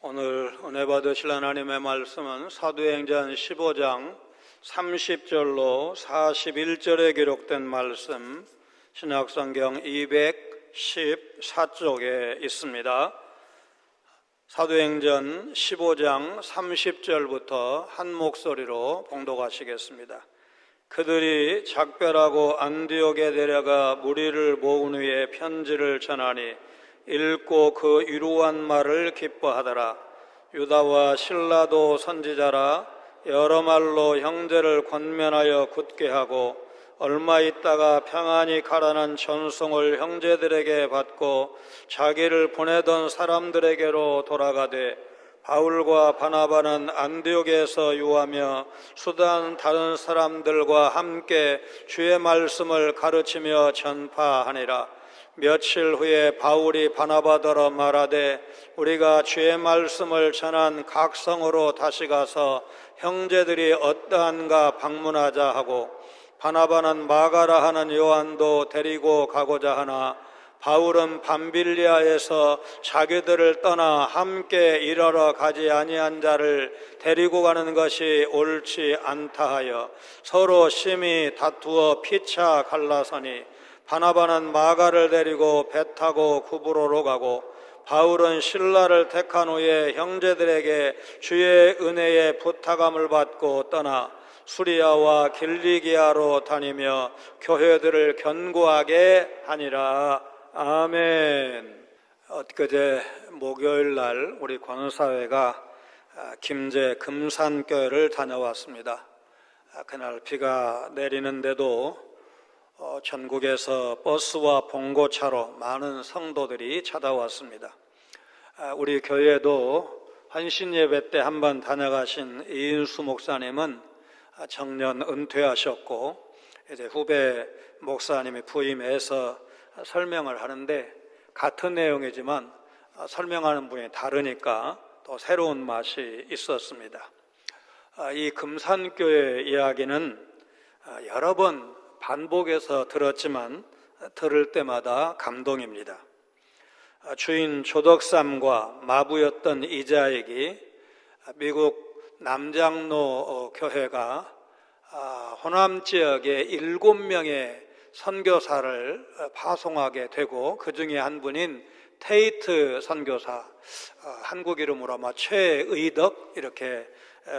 오늘 은혜 받으실 하나님의 말씀은 사도행전 15장 30절로 41절에 기록된 말씀, 신약성경 214쪽에 있습니다. 사도행전 15장 30절부터 한 목소리로 봉독하시겠습니다. 그들이 작별하고 안디옥에 내려가 무리를 모은 후에 편지를 전하니 읽고 그 위로한 말을 기뻐하더라. 유다와 실라도 선지자라 여러 말로 형제를 권면하여 굳게 하고 얼마 있다가 평안히 가라는 전송을 형제들에게 받고 자기를 보내던 사람들에게로 돌아가되 바울과 바나바는 안디옥에서 유하며 수단 다른 사람들과 함께 주의 말씀을 가르치며 전파하니라. 며칠 후에 바울이 바나바더러 말하되 우리가 주의 말씀을 전한 각 성으로 다시 가서 형제들이 어떠한가 방문하자 하고 바나바는 마가라 하는 요한도 데리고 가고자 하나 바울은 밤빌리아에서 자기들을 떠나 함께 일하러 가지 아니한 자를 데리고 가는 것이 옳지 않다 하여 서로 심히 다투어 피차 갈라서니 바나바는 마가를 데리고 배 타고 구브로로 가고 바울은 실라를 택한 후에 형제들에게 주의 은혜의 부탁함을 받고 떠나 수리아와 길리기아로 다니며 교회들을 견고하게 하니라. 아멘. 엊그제 목요일 날 우리 권사회가 김제 금산교회를 다녀왔습니다. 그날 비가 내리는데도 전국에서 버스와 봉고차로 많은 성도들이 찾아왔습니다. 우리 교회도 환신 예배 때 한번 다녀가신 이인수 목사님은 정년 은퇴하셨고 이제 후배 목사님이 부임해서 설명을 하는데 같은 내용이지만 설명하는 분이 다르니까 또 새로운 맛이 있었습니다. 이 금산교회 이야기는 여러 번 반복해서 들었지만 들을 때마다 감동입니다. 주인 조덕삼과 마부였던 이자익이 미국 남장로 교회가 호남 지역에 7명의 선교사를 파송하게 되고 그 중에 한 분인 테이트 선교사, 한국 이름으로 아마 최의덕 이렇게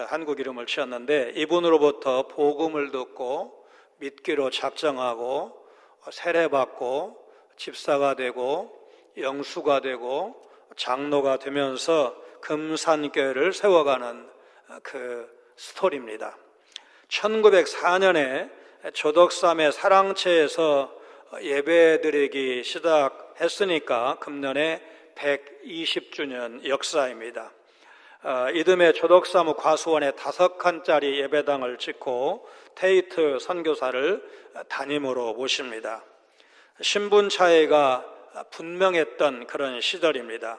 한국 이름을 지었는데 이분으로부터 복음을 듣고 믿기로 작정하고 세례받고 집사가 되고 영수가 되고 장로가 되면서 금산교회를 세워가는 그 스토리입니다. 1904년에 조덕삼의 사랑채에서 예배드리기 시작했으니까 금년에 120주년 역사입니다. 이듬해 조덕사무 과수원에 5칸짜리 예배당을 짓고 테이트 선교사를 담임으로 모십니다. 신분 차이가 분명했던 그런 시절입니다.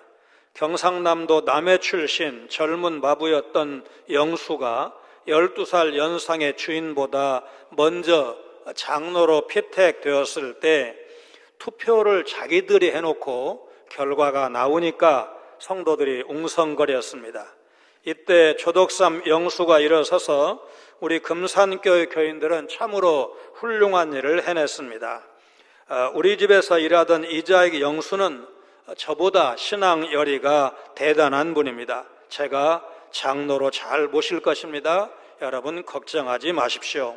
경상남도 남해 출신 젊은 마부였던 영수가 12살 연상의 주인보다 먼저 장로로 피택되었을 때 투표를 자기들이 해놓고 결과가 나오니까 성도들이 웅성거렸습니다. 이때 조덕삼 영수가 일어서서 우리 금산교회 교인들은 참으로 훌륭한 일을 해냈습니다. 우리 집에서 일하던 이자익 영수는 저보다 신앙 열의가 대단한 분입니다. 제가 장로로 잘 모실 것입니다. 여러분 걱정하지 마십시오.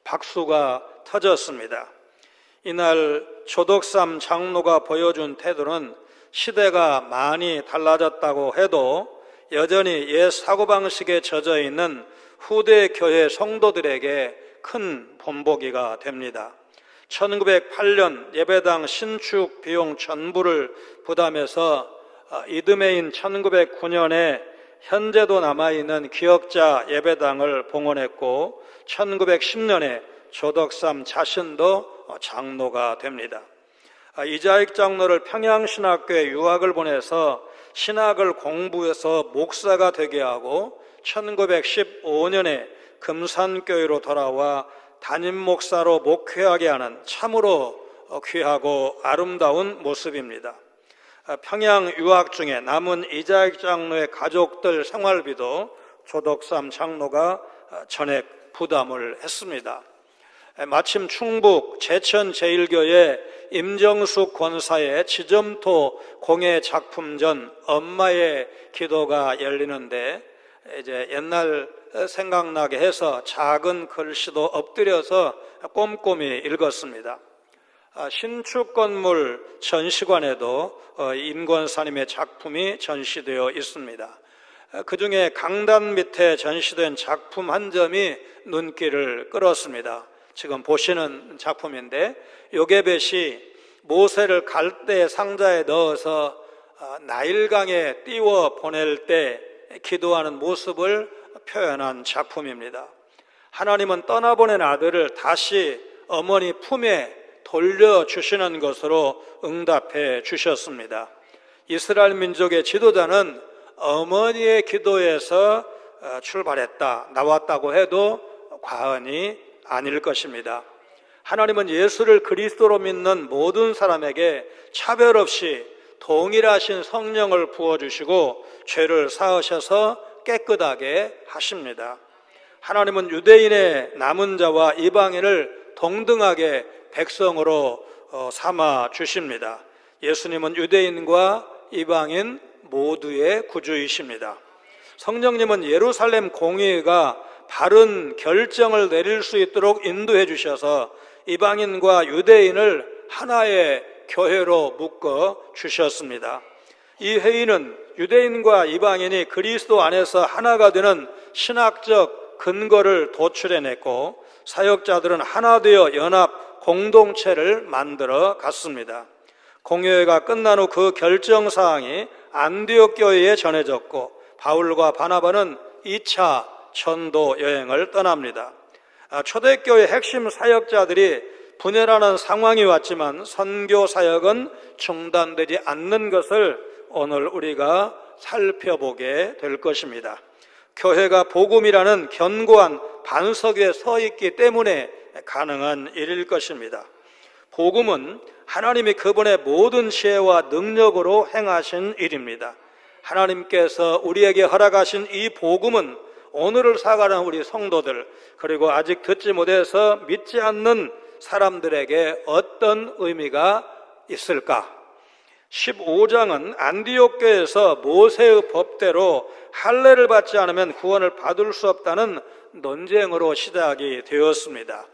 박수가 터졌습니다. 이날 조덕삼 장로가 보여준 태도는 시대가 많이 달라졌다고 해도 여전히 옛 사고방식에 젖어 있는 후대 교회 성도들에게 큰 본보기가 됩니다. 1908년 예배당 신축 비용 전부를 부담해서 이듬해인 1909년에 현재도 남아있는 기억자 예배당을 봉헌했고 1910년에 조덕삼 자신도 장로가 됩니다. 이자익 장로를 평양신학교에 유학을 보내서 신학을 공부해서 목사가 되게 하고 1915년에 금산교회로 돌아와 담임 목사로 목회하게 하는 참으로 귀하고 아름다운 모습입니다. 평양 유학 중에 남은 이자익 장로의 가족들 생활비도 조덕삼 장로가 전액 부담을 했습니다. 마침 충북 제천 제1교회 임정숙 권사의 지점토 공예 작품전 엄마의 기도가 열리는데 이제 옛날 생각나게 해서 작은 글씨도 엎드려서 꼼꼼히 읽었습니다. 신축 건물 전시관에도 임 권사님의 작품이 전시되어 있습니다. 그 중에 강단 밑에 전시된 작품 한 점이 눈길을 끌었습니다. 지금 보시는 작품인데 요게벳이 모세를 갈대 상자에 넣어서 나일강에 띄워 보낼 때 기도하는 모습을 표현한 작품입니다. 하나님은 떠나보낸 아들을 다시 어머니 품에 돌려주시는 것으로 응답해 주셨습니다. 이스라엘 민족의 지도자는 어머니의 기도에서 출발했다, 나왔다고 해도 과언이 아닐 것입니다. 하나님은 예수를 그리스도로 믿는 모든 사람에게 차별 없이 동일하신 성령을 부어주시고 죄를 사하셔서 깨끗하게 하십니다. 하나님은 유대인의 남은 자와 이방인을 동등하게 백성으로 삼아 주십니다. 예수님은 유대인과 이방인 모두의 구주이십니다. 성령님은 예루살렘 공의회가 바른 결정을 내릴 수 있도록 인도해 주셔서 이방인과 유대인을 하나의 교회로 묶어 주셨습니다. 이 회의는 유대인과 이방인이 그리스도 안에서 하나가 되는 신학적 근거를 도출해냈고 사역자들은 하나 되어 연합 공동체를 만들어 갔습니다. 공회가 끝난 후 그 결정사항이 안디옥 교회에 전해졌고 바울과 바나바는 2차 전도 여행을 떠납니다. 초대교회 핵심 사역자들이 분열하는 상황이 왔지만 선교 사역은 중단되지 않는 것을 오늘 우리가 살펴보게 될 것입니다. 교회가 복음이라는 견고한 반석 위에 서 있기 때문에 가능한 일일 것입니다. 복음은 하나님이 그분의 모든 지혜와 능력으로 행하신 일입니다. 하나님께서 우리에게 허락하신 이 복음은 오늘을 살아가는 우리 성도들, 그리고 아직 듣지 못해서 믿지 않는 사람들에게 어떤 의미가 있을까? 15장은 안디옥 교회에서 모세의 법대로 할례를 받지 않으면 구원을 받을 수 없다는 논쟁으로 시작이 되었습니다.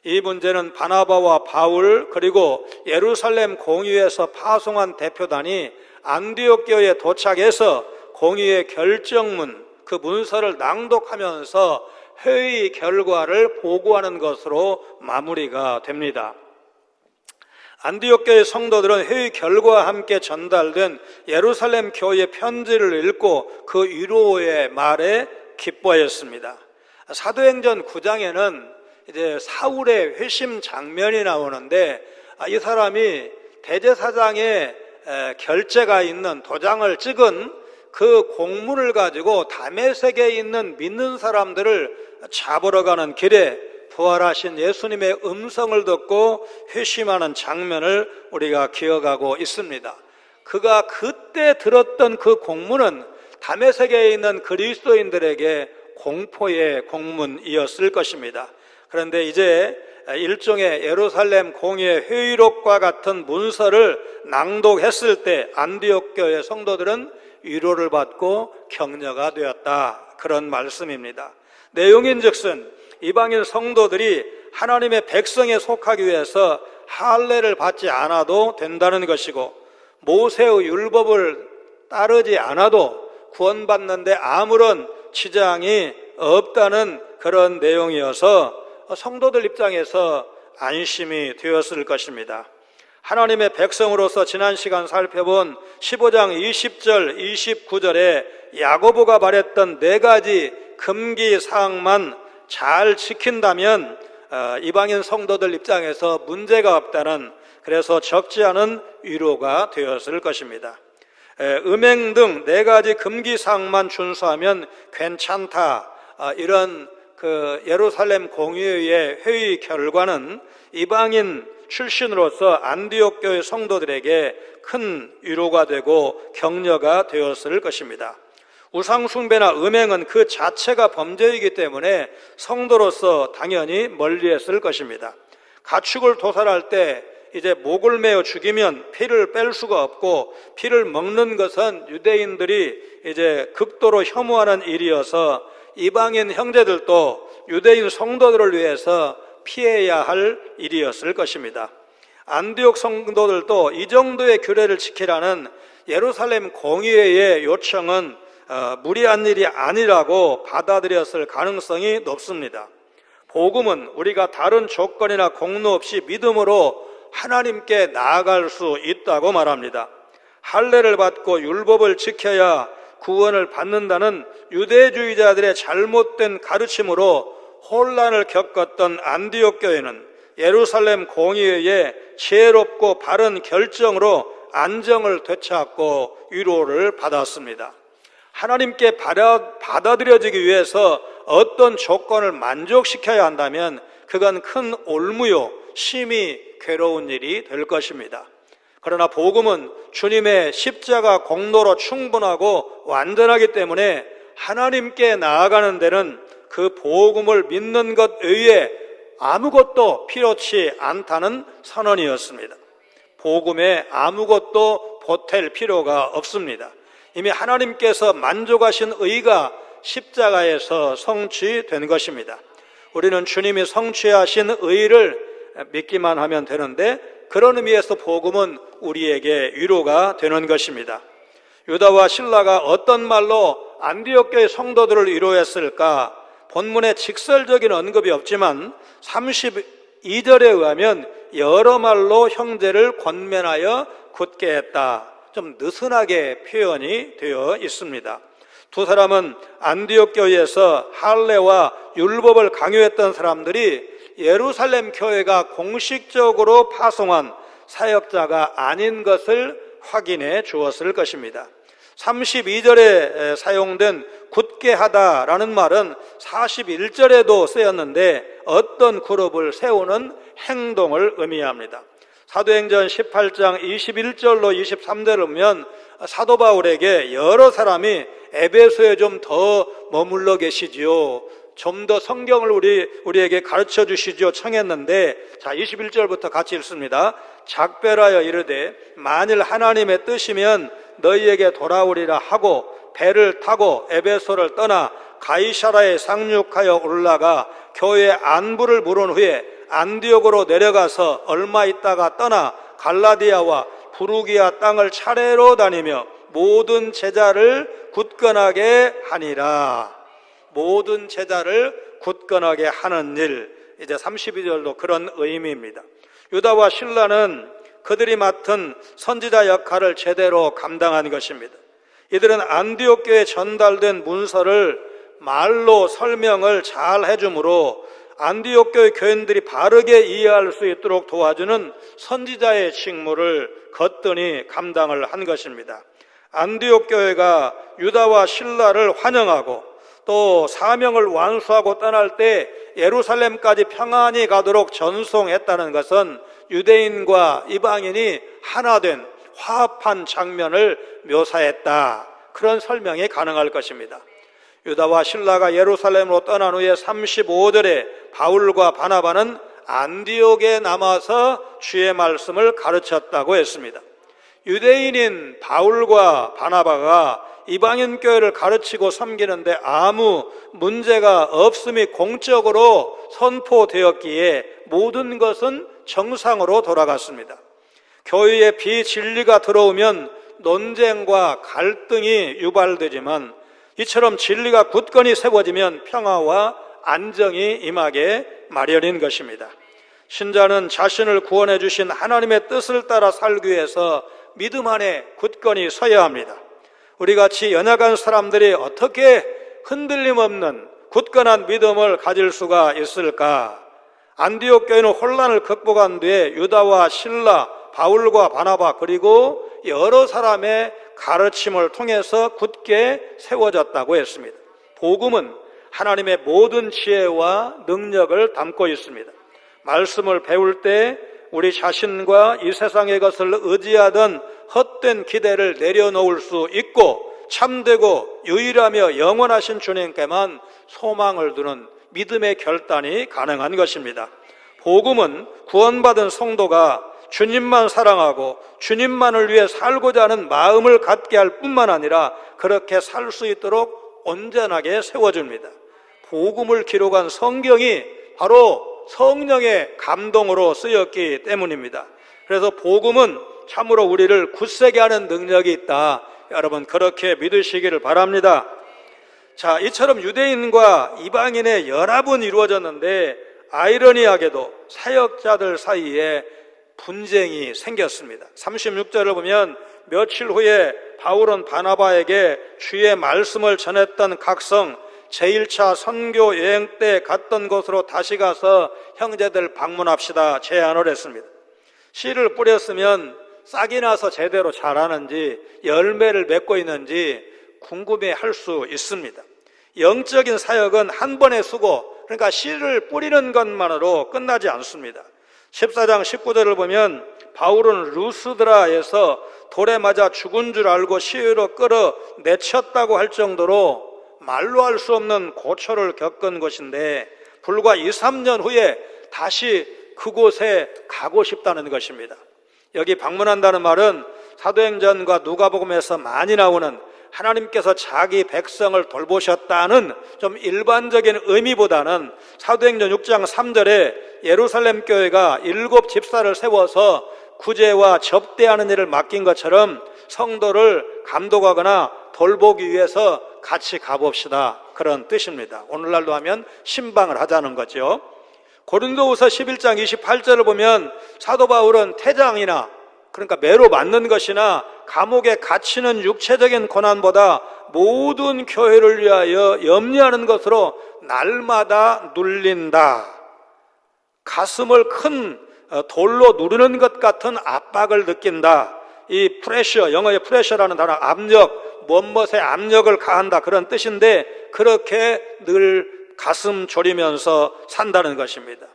이 문제는 바나바와 바울 그리고 예루살렘 공의회에서 파송한 대표단이 안디옥 교회에 도착해서 공의회 결정문, 그 문서를 낭독하면서 회의 결과를 보고하는 것으로 마무리가 됩니다. 안디옥 교회 성도들은 회의 결과와 함께 전달된 예루살렘 교회의 편지를 읽고 그 위로의 말에 기뻐했습니다. 사도행전 9장에는 이제 사울의 회심 장면이 나오는데 이 사람이 대제사장의 결재가 있는 도장을 찍은 그 공문을 가지고 다메섹에 있는 믿는 사람들을 잡으러 가는 길에 부활하신 예수님의 음성을 듣고 회심하는 장면을 우리가 기억하고 있습니다. 그가 그때 들었던 그 공문은 다메섹에 있는 그리스도인들에게 공포의 공문이었을 것입니다. 그런데 이제 일종의 예루살렘 공의회 회의록과 같은 문서를 낭독했을 때 안디옥 교회 성도들은 위로를 받고 격려가 되었다, 그런 말씀입니다. 내용인즉슨 이방인 성도들이 하나님의 백성에 속하기 위해서 할례를 받지 않아도 된다는 것이고 모세의 율법을 따르지 않아도 구원받는데 아무런 지장이 없다는 그런 내용이어서 성도들 입장에서 안심이 되었을 것입니다. 하나님의 백성으로서 지난 시간 살펴본 15장 20절, 29절에 야고보가 말했던 4가지 금기 사항만 잘 지킨다면 이방인 성도들 입장에서 문제가 없다는, 그래서 적지 않은 위로가 되었을 것입니다. 음행 등 4가지 금기 사항만 준수하면 괜찮다, 이런 그 예루살렘 공의회의 회의 결과는 이방인 출신으로서 안디옥 교회 성도들에게 큰 위로가 되고 격려가 되었을 것입니다. 우상숭배나 음행은 그 자체가 범죄이기 때문에 성도로서 당연히 멀리했을 것입니다. 가축을 도살할 때 이제 목을 메어 죽이면 피를 뺄 수가 없고, 피를 먹는 것은 유대인들이 이제 극도로 혐오하는 일이어서 이방인 형제들도 유대인 성도들을 위해서 피해야 할 일이었을 것입니다. 안디옥 성도들도 이 정도의 규례를 지키라는 예루살렘 공의회의 요청은 무리한 일이 아니라고 받아들였을 가능성이 높습니다. 복음은 우리가 다른 조건이나 공로 없이 믿음으로 하나님께 나아갈 수 있다고 말합니다. 할례를 받고 율법을 지켜야 구원을 받는다는 유대주의자들의 잘못된 가르침으로 혼란을 겪었던 안디옥 교회는 예루살렘 공의회의 지혜롭고 바른 결정으로 안정을 되찾고 위로를 받았습니다. 하나님께 받아들여지기 위해서 어떤 조건을 만족시켜야 한다면 그건 큰 올무요, 심히 괴로운 일이 될 것입니다. 그러나 복음은 주님의 십자가 공로로 충분하고 완전하기 때문에 하나님께 나아가는 데는 그 복음을 믿는 것 외에 아무것도 필요치 않다는 선언이었습니다. 복음에 아무것도 보탤 필요가 없습니다. 이미 하나님께서 만족하신 의가 십자가에서 성취된 것입니다. 우리는 주님이 성취하신 의를 믿기만 하면 되는데, 그런 의미에서 복음은 우리에게 위로가 되는 것입니다. 유다와 실라가 어떤 말로 안디옥 교회 성도들을 위로했을까? 본문에 직설적인 언급이 없지만 32절에 의하면 여러 말로 형제를 권면하여 굳게 했다. 좀 느슨하게 표현이 되어 있습니다. 두 사람은 안디옥 교회에서 할례와 율법을 강요했던 사람들이 예루살렘 교회가 공식적으로 파송한 사역자가 아닌 것을 확인해 주었을 것입니다. 32절에 사용된 굳게 하다라는 말은 41절에도 쓰였는데 어떤 그룹을 세우는 행동을 의미합니다. 사도행전 18장 21절로 23절을 보면 사도 바울에게 여러 사람이 에베소에 좀 더 머물러 계시지요, 좀 더 성경을 우리에게 가르쳐 주시지요 청했는데, 자 21절부터 같이 읽습니다. 작별하여 이르되 만일 하나님의 뜻이면 너희에게 돌아오리라 하고 배를 타고 에베소를 떠나 가이사라에 상륙하여 올라가 교회의 안부를 물은 후에 안디옥으로 내려가서 얼마 있다가 떠나 갈라디아와 부르기아 땅을 차례로 다니며 모든 제자를 굳건하게 하니라. 모든 제자를 굳건하게 하는 일, 이제 32절도 그런 의미입니다. 유다와 실라는 그들이 맡은 선지자 역할을 제대로 감당한 것입니다. 이들은 안디옥 교회에 전달된 문서를 말로 설명을 잘 해주므로 안디옥 교회 교인들이 바르게 이해할 수 있도록 도와주는 선지자의 직무를 거뜬히 감당을 한 것입니다. 안디옥 교회가 유다와 실라를 환영하고 또 사명을 완수하고 떠날 때 예루살렘까지 평안히 가도록 전송했다는 것은 유대인과 이방인이 하나 된 화합한 장면을 묘사했다, 그런 설명이 가능할 것입니다. 유다와 실라가 예루살렘으로 떠난 후에 35절에 바울과 바나바는 안디옥에 남아서 주의 말씀을 가르쳤다고 했습니다. 유대인인 바울과 바나바가 이방인 교회를 가르치고 섬기는데 아무 문제가 없음이 공적으로 선포되었기에 모든 것은 정상으로 돌아갔습니다. 교회에 비진리가 들어오면 논쟁과 갈등이 유발되지만 이처럼 진리가 굳건히 세워지면 평화와 안정이 임하게 마련인 것입니다. 신자는 자신을 구원해 주신 하나님의 뜻을 따라 살기 위해서 믿음 안에 굳건히 서야 합니다. 우리같이 연약한 사람들이 어떻게 흔들림 없는 굳건한 믿음을 가질 수가 있을까? 안디옥 교회는 혼란을 극복한 뒤에 유다와 실라, 바울과 바나바 그리고 여러 사람의 가르침을 통해서 굳게 세워졌다고 했습니다. 복음은 하나님의 모든 지혜와 능력을 담고 있습니다. 말씀을 배울 때 우리 자신과 이 세상의 것을 의지하던 헛된 기대를 내려놓을 수 있고 참되고 유일하며 영원하신 주님께만 소망을 두는 믿음의 결단이 가능한 것입니다. 복음은 구원받은 성도가 주님만 사랑하고 주님만을 위해 살고자 하는 마음을 갖게 할 뿐만 아니라 그렇게 살 수 있도록 온전하게 세워줍니다. 복음을 기록한 성경이 바로 성령의 감동으로 쓰였기 때문입니다. 그래서 복음은 참으로 우리를 굳세게 하는 능력이 있다. 여러분 그렇게 믿으시기를 바랍니다. 자, 이처럼 유대인과 이방인의 연합은 이루어졌는데 아이러니하게도 사역자들 사이에 분쟁이 생겼습니다. 36절을 보면 며칠 후에 바울은 바나바에게 주의 말씀을 전했던 각성 제1차 선교 여행 때 갔던 곳으로 다시 가서 형제들 방문합시다 제안을 했습니다. 씨를 뿌렸으면 싹이 나서 제대로 자라는지 열매를 맺고 있는지 궁금해할 수 있습니다. 영적인 사역은 한 번의 수고, 그러니까 씨를 뿌리는 것만으로 끝나지 않습니다. 14장 19절을 보면 바울은 루스드라에서 돌에 맞아 죽은 줄 알고 시위로 끌어 내쳤다고 할 정도로 말로 할 수 없는 고초를 겪은 것인데 불과 2, 3년 후에 다시 그곳에 가고 싶다는 것입니다. 여기 방문한다는 말은 사도행전과 누가복음에서 많이 나오는 하나님께서 자기 백성을 돌보셨다는 좀 일반적인 의미보다는 사도행전 6장 3절에 예루살렘 교회가 7 집사를 세워서 구제와 접대하는 일을 맡긴 것처럼 성도를 감독하거나 돌보기 위해서 같이 가봅시다, 그런 뜻입니다. 오늘날로 하면 신방을 하자는 거죠. 고린도후서 11장 28절을 보면 사도 바울은 태장이나, 그러니까 매로 맞는 것이나 감옥에 갇히는 육체적인 고난보다 모든 교회를 위하여 염려하는 것으로 날마다 눌린다. 가슴을 큰 돌로 누르는 것 같은 압박을 느낀다. 이 프레셔, 영어의 프레셔라는 단어, 압력, 무엇에 압력을 가한다, 그런 뜻인데 그렇게 늘 가슴 졸이면서 산다는 것입니다.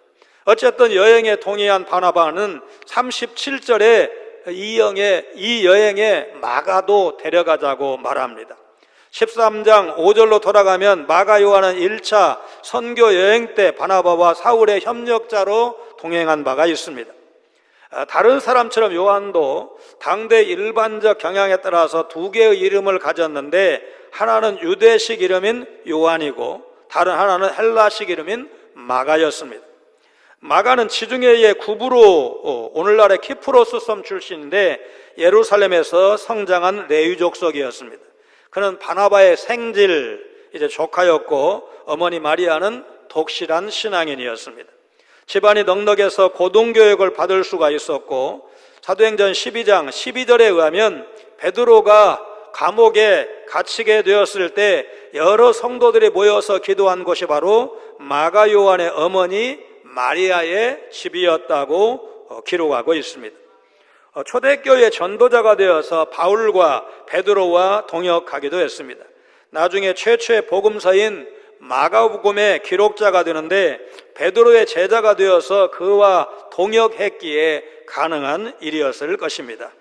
어쨌든 여행에 동의한 바나바는 37절에 이 여행에 마가도 데려가자고 말합니다. 13장 5절로 돌아가면 마가 요한은 1차 선교 여행 때 바나바와 사울의 협력자로 동행한 바가 있습니다. 다른 사람처럼 요한도 당대 일반적 경향에 따라서 2개의 이름을 가졌는데 하나는 유대식 이름인 요한이고 다른 하나는 헬라식 이름인 마가였습니다. 마가는 지중해의 구브로, 오늘날의 키프로스 섬 출신인데 예루살렘에서 성장한 레위 족속이었습니다. 그는 바나바의 생질, 이제 조카였고 어머니 마리아는 독실한 신앙인이었습니다. 집안이 넉넉해서 고등교육을 받을 수가 있었고 사도행전 12장 12절에 의하면 베드로가 감옥에 갇히게 되었을 때 여러 성도들이 모여서 기도한 곳이 바로 마가 요한의 어머니 마리아의 집이었다고 기록하고 있습니다. 초대교회 전도자가 되어서 바울과 베드로와 동역하기도 했습니다. 나중에 최초의 복음서인 마가복음의 기록자가 되는데 베드로의 제자가 되어서 그와 동역했기에 가능한 일이었을 것입니다.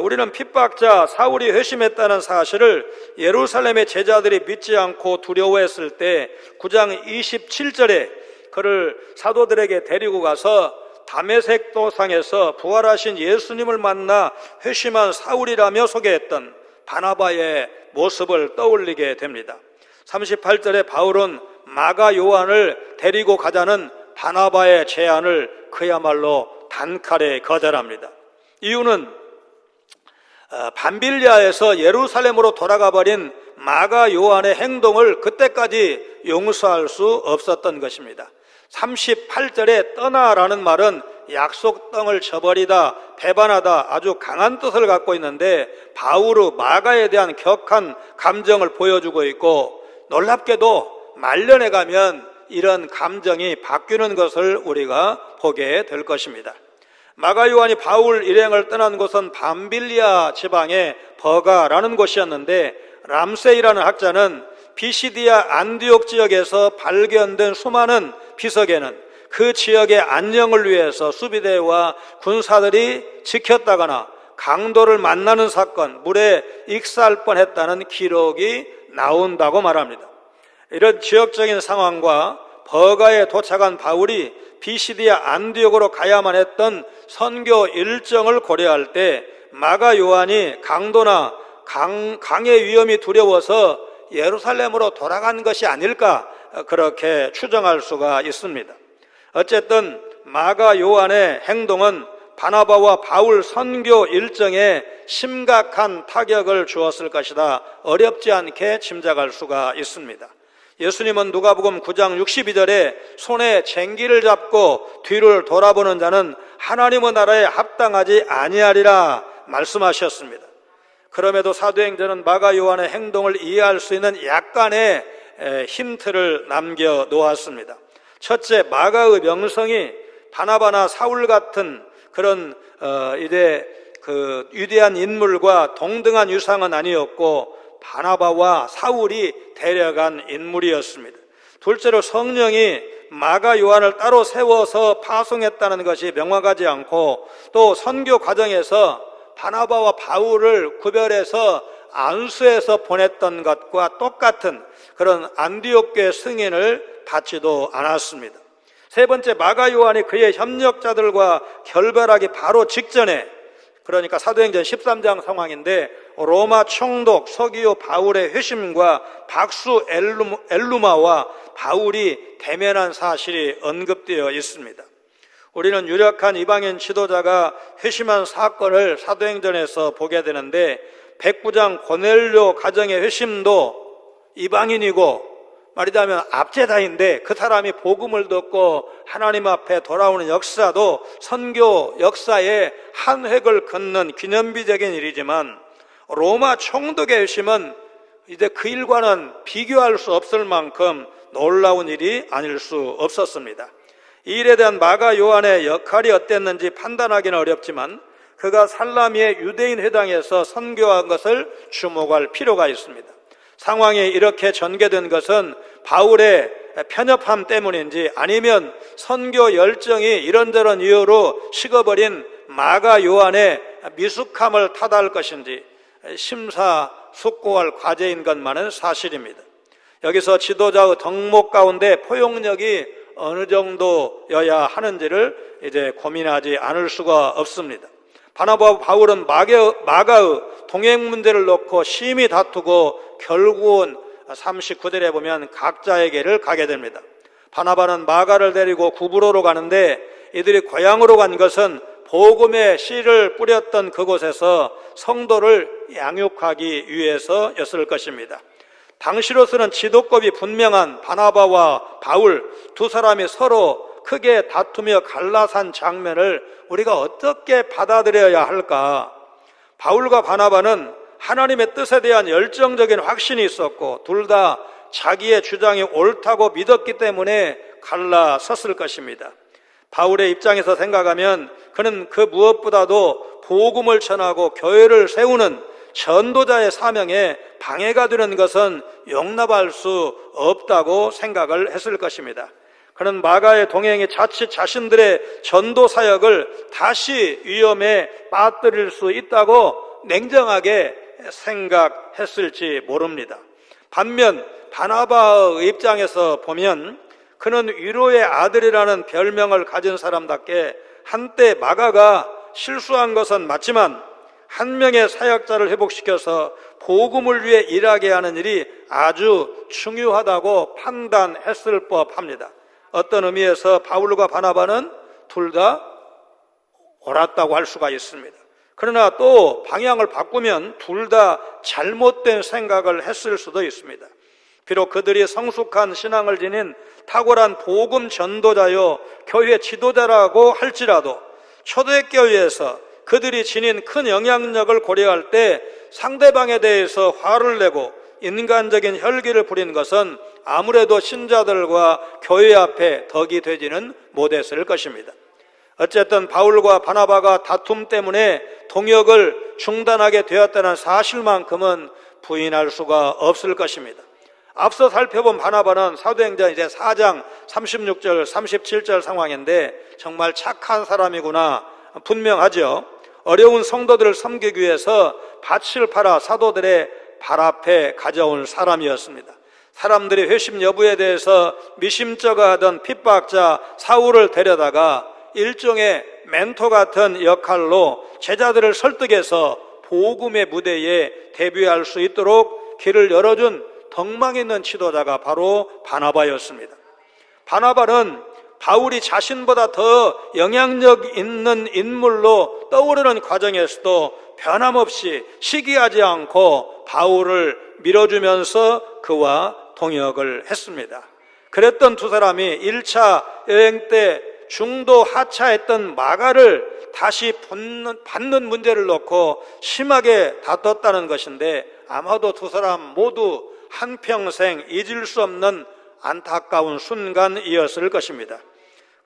우리는 핍박자 사울이 회심했다는 사실을 예루살렘의 제자들이 믿지 않고 두려워했을 때 9장 27절에 그를 사도들에게 데리고 가서 다메섹 도상에서 부활하신 예수님을 만나 회심한 사울이라며 소개했던 바나바의 모습을 떠올리게 됩니다. 38절에 바울은 마가 요한을 데리고 가자는 바나바의 제안을 그야말로 단칼에 거절합니다. 이유는 밤빌리아에서 예루살렘으로 돌아가 버린 마가 요한의 행동을 그때까지 용서할 수 없었던 것입니다. 38절에 떠나라는 말은 약속 땅을 저버리다, 배반하다, 아주 강한 뜻을 갖고 있는데 바울의 마가에 대한 격한 감정을 보여주고 있고 놀랍게도 말년에 가면 이런 감정이 바뀌는 것을 우리가 보게 될 것입니다. 마가 요한이 바울 일행을 떠난 곳은 밤빌리아 지방의 버가라는 곳이었는데 람세이라는 학자는 비시디아 안디옥 지역에서 발견된 수많은 비석에는 그 지역의 안녕을 위해서 수비대와 군사들이 지켰다거나 강도를 만나는 사건, 물에 익사할 뻔했다는 기록이 나온다고 말합니다. 이런 지역적인 상황과 버가에 도착한 바울이 비시디아 안디옥으로 가야만 했던 선교 일정을 고려할 때 마가 요한이 강도나 강의 위험이 두려워서 예루살렘으로 돌아간 것이 아닐까, 그렇게 추정할 수가 있습니다. 어쨌든 마가 요한의 행동은 바나바와 바울 선교 일정에 심각한 타격을 주었을 것이다, 어렵지 않게 짐작할 수가 있습니다. 예수님은 누가복음 9장 62절에 손에 쟁기를 잡고 뒤를 돌아보는 자는 하나님의 나라에 합당하지 아니하리라 말씀하셨습니다. 그럼에도 사도행전은 마가 요한의 행동을 이해할 수 있는 약간의 힌트를 남겨놓았습니다. 첫째, 마가의 명성이 바나바나 사울 같은 그런 이제 그 위대한 인물과 동등한 유상은 아니었고 바나바와 사울이 데려간 인물이었습니다. 둘째로, 성령이 마가 요한을 따로 세워서 파송했다는 것이 명확하지 않고, 또 선교 과정에서 바나바와 바울을 구별해서 안수해서 보냈던 것과 똑같은 그런 안디옥 교회 승인을 받지도 않았습니다. 세 번째, 마가 요한이 그의 협력자들과 결별하기 바로 직전에, 그러니까 사도행전 13장 상황인데 로마 총독 서기오 바울의 회심과 박수 엘루마와 바울이 대면한 사실이 언급되어 있습니다. 우리는 유력한 이방인 지도자가 회심한 사건을 사도행전에서 보게 되는데, 백부장 고넬료 가정의 회심도 이방인이고 말하자면 압제다인데 그 사람이 복음을 듣고 하나님 앞에 돌아오는 역사도 선교 역사의 한 획을 긋는 기념비적인 일이지만, 로마 총독의 회심은 이제 그 일과는 비교할 수 없을 만큼 놀라운 일이 아닐 수 없었습니다. 이 일에 대한 마가 요한의 역할이 어땠는지 판단하기는 어렵지만 그가 살라미의 유대인 회당에서 선교한 것을 주목할 필요가 있습니다. 상황이 이렇게 전개된 것은 바울의 편협함 때문인지 아니면 선교 열정이 이런저런 이유로 식어버린 마가 요한의 미숙함을 탓할 것인지 심사숙고할 과제인 것만은 사실입니다. 여기서 지도자의 덕목 가운데 포용력이 어느 정도여야 하는지를 이제 고민하지 않을 수가 없습니다. 바나바와 바울은 마가의 동행 문제를 놓고 심히 다투고 결국은 39절에 보면 각자에게를 가게 됩니다. 바나바는 마가를 데리고 구브로로 가는데 이들이 고향으로 간 것은 복음의 씨를 뿌렸던 그곳에서 성도를 양육하기 위해서였을 것입니다. 당시로서는 지도급이 분명한 바나바와 바울 두 사람이 서로 크게 다투며 갈라산 장면을 우리가 어떻게 받아들여야 할까? 바울과 바나바는 하나님의 뜻에 대한 열정적인 확신이 있었고 둘 다 자기의 주장이 옳다고 믿었기 때문에 갈라섰을 것입니다. 바울의 입장에서 생각하면 그는 그 무엇보다도 복음을 전하고 교회를 세우는 전도자의 사명에 방해가 되는 것은 용납할 수 없다고 생각을 했을 것입니다. 그는 마가의 동행이 자칫 자신들의 전도 사역을 다시 위험에 빠뜨릴 수 있다고 냉정하게 생각했을지 모릅니다. 반면 바나바의 입장에서 보면 그는 위로의 아들이라는 별명을 가진 사람답게 한때 마가가 실수한 것은 맞지만 한 명의 사역자를 회복시켜서 복음을 위해 일하게 하는 일이 아주 중요하다고 판단했을 법합니다. 어떤 의미에서 바울과 바나바는 둘 다 옳았다고 할 수가 있습니다. 그러나 또 방향을 바꾸면 둘 다 잘못된 생각을 했을 수도 있습니다. 비록 그들이 성숙한 신앙을 지닌 탁월한 복음 전도자요 교회 지도자라고 할지라도 초대교회에서 그들이 지닌 큰 영향력을 고려할 때 상대방에 대해서 화를 내고 인간적인 혈기를 부린 것은 아무래도 신자들과 교회 앞에 덕이 되지는 못했을 것입니다. 어쨌든 바울과 바나바가 다툼 때문에 동역을 중단하게 되었다는 사실만큼은 부인할 수가 없을 것입니다. 앞서 살펴본 바나바는 사도행전 이제 4장 36절 37절 상황인데 정말 착한 사람이구나 분명하죠. 어려운 성도들을 섬기기 위해서 밭을 팔아 사도들의 발 앞에 가져온 사람이었습니다. 사람들이 회심 여부에 대해서 미심쩍어하던 핍박자 사울을 데려다가 일종의 멘토 같은 역할로 제자들을 설득해서 복음의 무대에 데뷔할 수 있도록 길을 열어준 덕망 있는 지도자가 바로 바나바였습니다. 바나바는 바울이 자신보다 더 영향력 있는 인물로 떠오르는 과정에서도 변함없이 시기하지 않고 바울을 밀어주면서 그와 동역을 했습니다. 그랬던 두 사람이 1차 여행 때 중도 하차했던 마가를 다시 받는 문제를 놓고 심하게 다퉜다는 것인데 아마도 두 사람 모두 한평생 잊을 수 없는 안타까운 순간이었을 것입니다.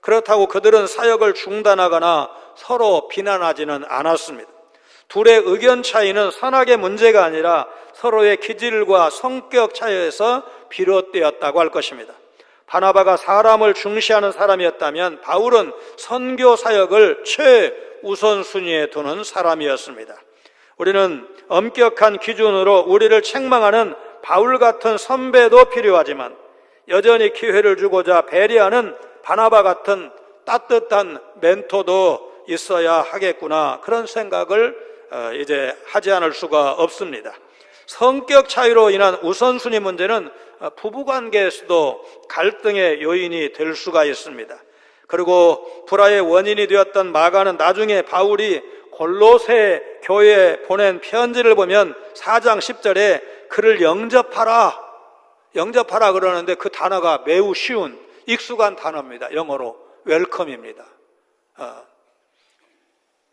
그렇다고 그들은 사역을 중단하거나 서로 비난하지는 않았습니다. 둘의 의견 차이는 선악의 문제가 아니라 서로의 기질과 성격 차이에서 비롯되었다고 할 것입니다. 바나바가 사람을 중시하는 사람이었다면 바울은 선교 사역을 최우선순위에 두는 사람이었습니다. 우리는 엄격한 기준으로 우리를 책망하는 바울 같은 선배도 필요하지만 여전히 기회를 주고자 배려하는 바나바 같은 따뜻한 멘토도 있어야 하겠구나, 그런 생각을 이제 하지 않을 수가 없습니다. 성격 차이로 인한 우선순위 문제는 부부관계에서도 갈등의 요인이 될 수가 있습니다. 그리고 불화의 원인이 되었던 마가는 나중에 바울이 골로새 교회에 보낸 편지를 보면 4장 10절에 그를 영접하라 그러는데 그 단어가 매우 쉬운 익숙한 단어입니다. 영어로 웰컴입니다.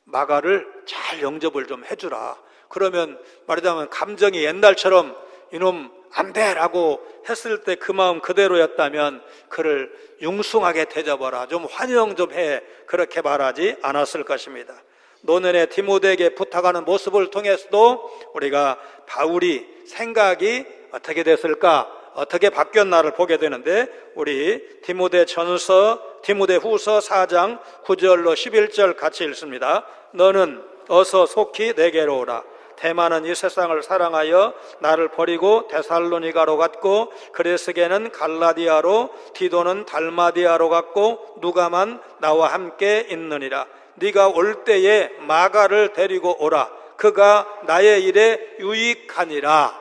마가를 잘 영접을 좀 해주라. 그러면 말하자면 감정이 옛날처럼 이놈 안 돼 라고 했을 때 그 마음 그대로였다면 그를 융숭하게 대접하라, 좀 환영 좀 해, 그렇게 말하지 않았을 것입니다. 노년의 디모데에게 부탁하는 모습을 통해서도 우리가 바울이 생각이 어떻게 됐을까, 어떻게 바뀌었나를 보게 되는데, 우리 디모데 후서 4장 9절로 11절 같이 읽습니다. 너는 어서 속히 내게로 오라. 대만은 이 세상을 사랑하여 나를 버리고 데살로니가로 갔고, 그레스게는 갈라디아로, 디도는 달마디아로 갔고, 누가만 나와 함께 있느니라. 네가 올 때에 마가를 데리고 오라. 그가 나의 일에 유익하니라.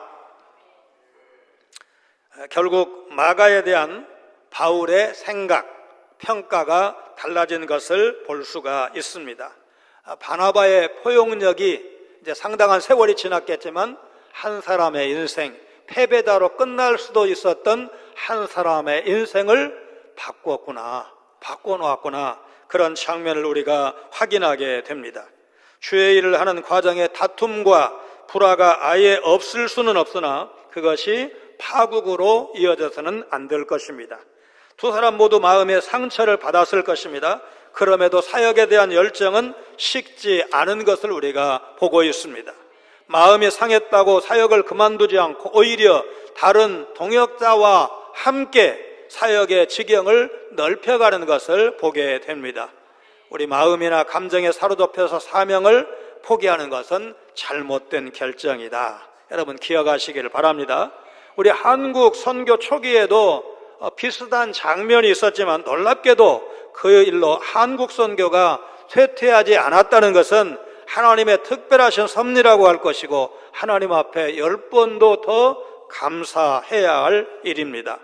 결국 마가에 대한 바울의 생각, 평가가 달라진 것을 볼 수가 있습니다. 바나바의 포용력이 이제 상당한 세월이 지났겠지만 한 사람의 인생, 패배자로 끝날 수도 있었던 한 사람의 인생을 바꿔놓았구나, 그런 장면을 우리가 확인하게 됩니다. 주의 일을 하는 과정에 다툼과 불화가 아예 없을 수는 없으나 그것이 파국으로 이어져서는 안 될 것입니다. 두 사람 모두 마음의 상처를 받았을 것입니다. 그럼에도 사역에 대한 열정은 식지 않은 것을 우리가 보고 있습니다. 마음이 상했다고 사역을 그만두지 않고 오히려 다른 동역자와 함께 사역의 지경을 넓혀가는 것을 보게 됩니다. 우리 마음이나 감정에 사로잡혀서 사명을 포기하는 것은 잘못된 결정이다. 여러분 기억하시기를 바랍니다. 우리 한국 선교 초기에도 비슷한 장면이 있었지만 놀랍게도 그 일로 한국 선교가 쇠퇴하지 않았다는 것은 하나님의 특별하신 섭리라고 할 것이고 하나님 앞에 10번도 더 감사해야 할 일입니다.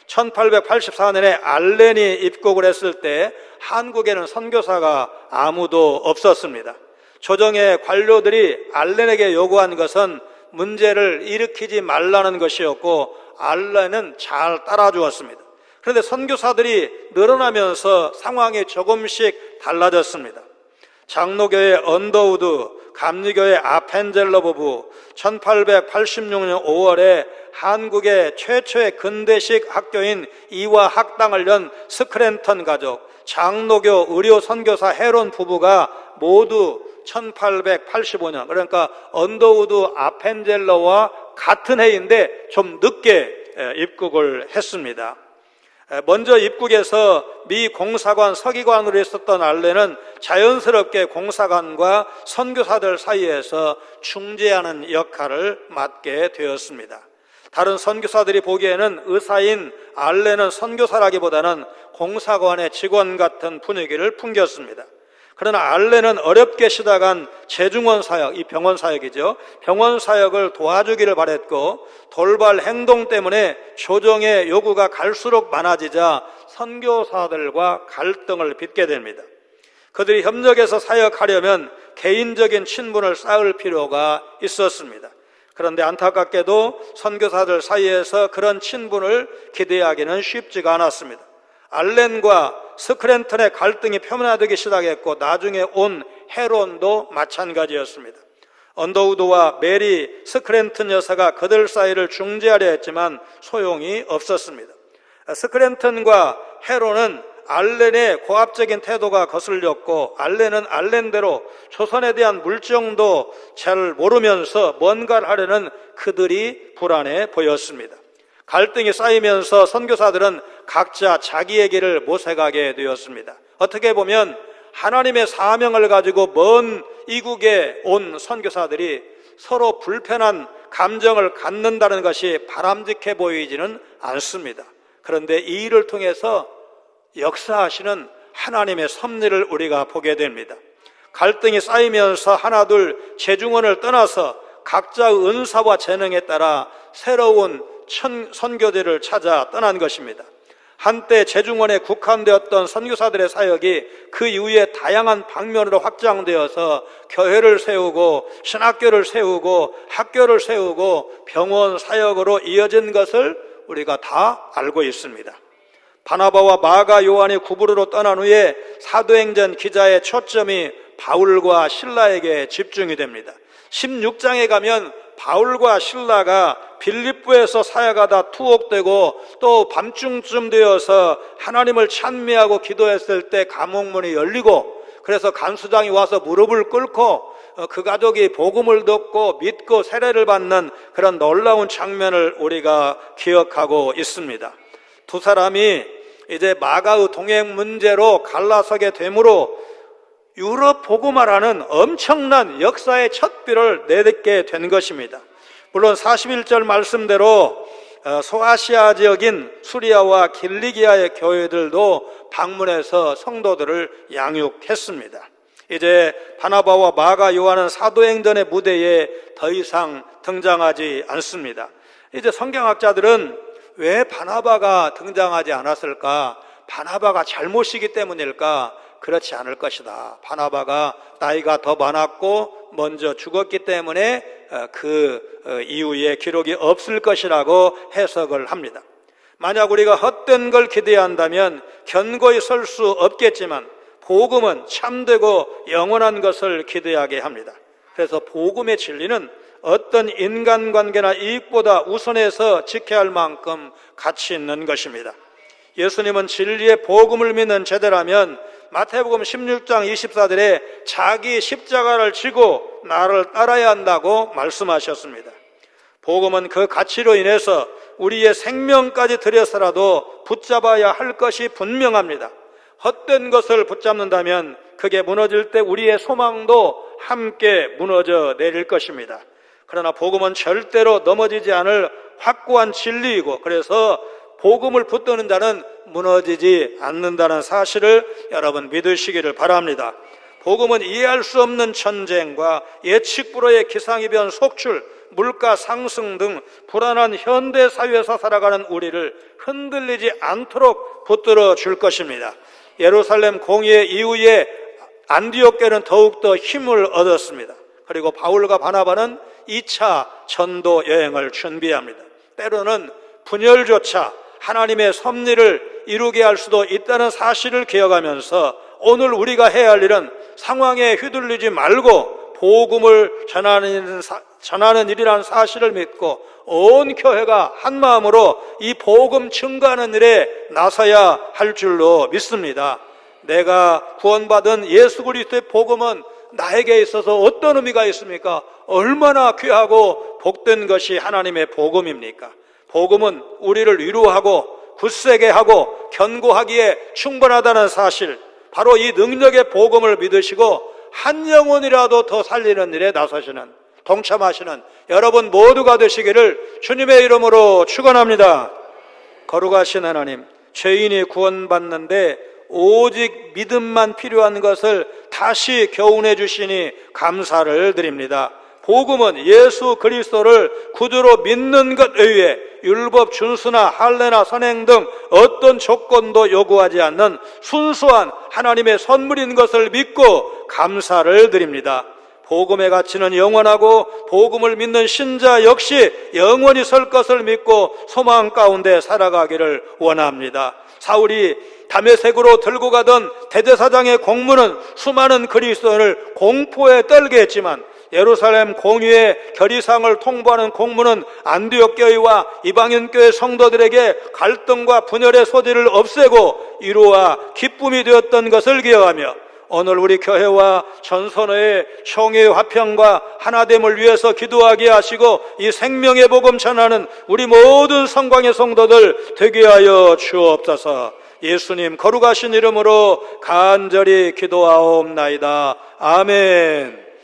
1884년에 알렌이 입국을 했을 때 한국에는 선교사가 아무도 없었습니다. 조정의 관료들이 알렌에게 요구한 것은 문제를 일으키지 말라는 것이었고 알렌은 잘 따라주었습니다. 그런데 선교사들이 늘어나면서 상황이 조금씩 달라졌습니다. 장로교의 언더우드, 감리교의 아펜젤러 부부, 1886년 5월에 한국의 최초의 근대식 학교인 이화 학당을 연 스크랜턴 가족, 장로교 의료 선교사 헤론 부부가 모두 1885년, 그러니까 언더우드 아펜젤러와 같은 해인데 좀 늦게 입국을 했습니다. 먼저 입국에서 미 공사관 서기관으로 있었던 알렌은 자연스럽게 공사관과 선교사들 사이에서 중재하는 역할을 맡게 되었습니다. 다른 선교사들이 보기에는 의사인 알렌은 선교사라기보다는 공사관의 직원 같은 분위기를 풍겼습니다. 그러나 알렌은 어렵게 시작한 재중원 사역, 이 병원 사역이죠. 병원 사역을 도와주기를 바랬고 돌발 행동 때문에 조정의 요구가 갈수록 많아지자 선교사들과 갈등을 빚게 됩니다. 그들이 협력해서 사역하려면 개인적인 친분을 쌓을 필요가 있었습니다. 그런데 안타깝게도 선교사들 사이에서 그런 친분을 기대하기는 쉽지가 않았습니다. 알렌과 스크랜턴의 갈등이 표면화되기 시작했고 나중에 온 헤론도 마찬가지였습니다. 언더우드와 메리 스크랜턴 여사가 그들 사이를 중재하려 했지만 소용이 없었습니다. 스크랜턴과 헤론은 알렌의 고압적인 태도가 거슬렸고 알렌은 알렌대로 조선에 대한 물정도 잘 모르면서 뭔가를 하려는 그들이 불안해 보였습니다. 갈등이 쌓이면서 선교사들은 각자 자기의 길을 모색하게 되었습니다. 어떻게 보면 하나님의 사명을 가지고 먼 이국에 온 선교사들이 서로 불편한 감정을 갖는다는 것이 바람직해 보이지는 않습니다. 그런데 이 일을 통해서 역사하시는 하나님의 섭리를 우리가 보게 됩니다. 갈등이 쌓이면서 하나둘 재중원을 떠나서 각자의 은사와 재능에 따라 새로운 선교지를 찾아 떠난 것입니다. 한때 재중원에 국한되었던 선교사들의 사역이 그 이후에 다양한 방면으로 확장되어서 교회를 세우고 신학교를 세우고 학교를 세우고 병원 사역으로 이어진 것을 우리가 다 알고 있습니다. 바나바와 마가 요한이 구부로로 떠난 후에 사도행전 기자의 초점이 바울과 실라에게 집중이 됩니다. 16장에 가면 바울과 실라가 빌립보에서 사역하다 투옥되고 또 밤중쯤 되어서 하나님을 찬미하고 기도했을 때 감옥문이 열리고 그래서 간수장이 와서 무릎을 꿇고 그 가족이 복음을 듣고 믿고 세례를 받는 그런 놀라운 장면을 우리가 기억하고 있습니다. 두 사람이 이제 마가의 동행 문제로 갈라서게 되므로 유럽 복음화라는 엄청난 역사의 첫 비를 내딛게 된 것입니다. 물론 41절 말씀대로 소아시아 지역인 수리아와 길리기아의 교회들도 방문해서 성도들을 양육했습니다. 이제 바나바와 마가 요한은 사도행전의 무대에 더 이상 등장하지 않습니다. 이제 성경학자들은 왜 바나바가 등장하지 않았을까? 바나바가 잘못이기 때문일까? 그렇지 않을 것이다. 바나바가 나이가 더 많았고 먼저 죽었기 때문에 그 이후에 기록이 없을 것이라고 해석을 합니다. 만약 우리가 헛된 걸 기대한다면 견고히 설 수 없겠지만 복음은 참되고 영원한 것을 기대하게 합니다. 그래서 복음의 진리는 어떤 인간관계나 이익보다 우선해서 지켜야 할 만큼 가치 있는 것입니다. 예수님은 진리의 복음을 믿는 제자라면 마태복음 16장 24절에 자기 십자가를 지고 나를 따라야 한다고 말씀하셨습니다. 복음은 그 가치로 인해서 우리의 생명까지 들여서라도 붙잡아야 할 것이 분명합니다. 헛된 것을 붙잡는다면 그게 무너질 때 우리의 소망도 함께 무너져 내릴 것입니다. 그러나 복음은 절대로 넘어지지 않을 확고한 진리이고 그래서 복음을 붙드는 자는 무너지지 않는다는 사실을 여러분 믿으시기를 바랍니다. 복음은 이해할 수 없는 전쟁과 예측 불허의 기상이변 속출, 물가 상승 등 불안한 현대 사회에서 살아가는 우리를 흔들리지 않도록 붙들어 줄 것입니다. 예루살렘 공의 이후에 안디옥 교회는 더욱더 힘을 얻었습니다. 그리고 바울과 바나바는 2차 전도 여행을 준비합니다. 때로는 분열조차 하나님의 섭리를 이루게 할 수도 있다는 사실을 기억하면서 오늘 우리가 해야 할 일은 상황에 휘둘리지 말고 복음을 전하는 일이라는 사실을 믿고 온 교회가 한 마음으로 이 복음 증거하는 일에 나서야 할 줄로 믿습니다. 내가 구원받은 예수 그리스도의 복음은 나에게 있어서 어떤 의미가 있습니까? 얼마나 귀하고 복된 것이 하나님의 복음입니까? 복음은 우리를 위로하고 굳세게 하고 견고하기에 충분하다는 사실, 바로 이 능력의 복음을 믿으시고 한 영혼이라도 더 살리는 일에 나서시는, 동참하시는 여러분 모두가 되시기를 주님의 이름으로 축원합니다. 거룩하신 하나님, 죄인이 구원받는데 오직 믿음만 필요한 것을 다시 교훈해 주시니 감사를 드립니다. 복음은 예수 그리스도를 구주로 믿는 것 외에 율법 준수나 할례나 선행 등 어떤 조건도 요구하지 않는 순수한 하나님의 선물인 것을 믿고 감사를 드립니다. 복음의 가치는 영원하고 복음을 믿는 신자 역시 영원히 설 것을 믿고 소망 가운데 살아가기를 원합니다. 사울이 다메섹으로 들고 가던 대제사장의 공문은 수많은 그리스도인을 공포에 떨게 했지만 예루살렘 공의회 결의사항을 통보하는 공문은 안디옥 교회와 이방인 교회 성도들에게 갈등과 분열의 소지를 없애고 위로와 기쁨이 되었던 것을 기억하며 오늘 우리 교회와 전선의 총회의 화평과 하나됨을 위해서 기도하게 하시고 이 생명의 복음 전하는 우리 모든 성광의 성도들 되게 하여 주옵소서. 예수님 거룩하신 이름으로 간절히 기도하옵나이다. 아멘.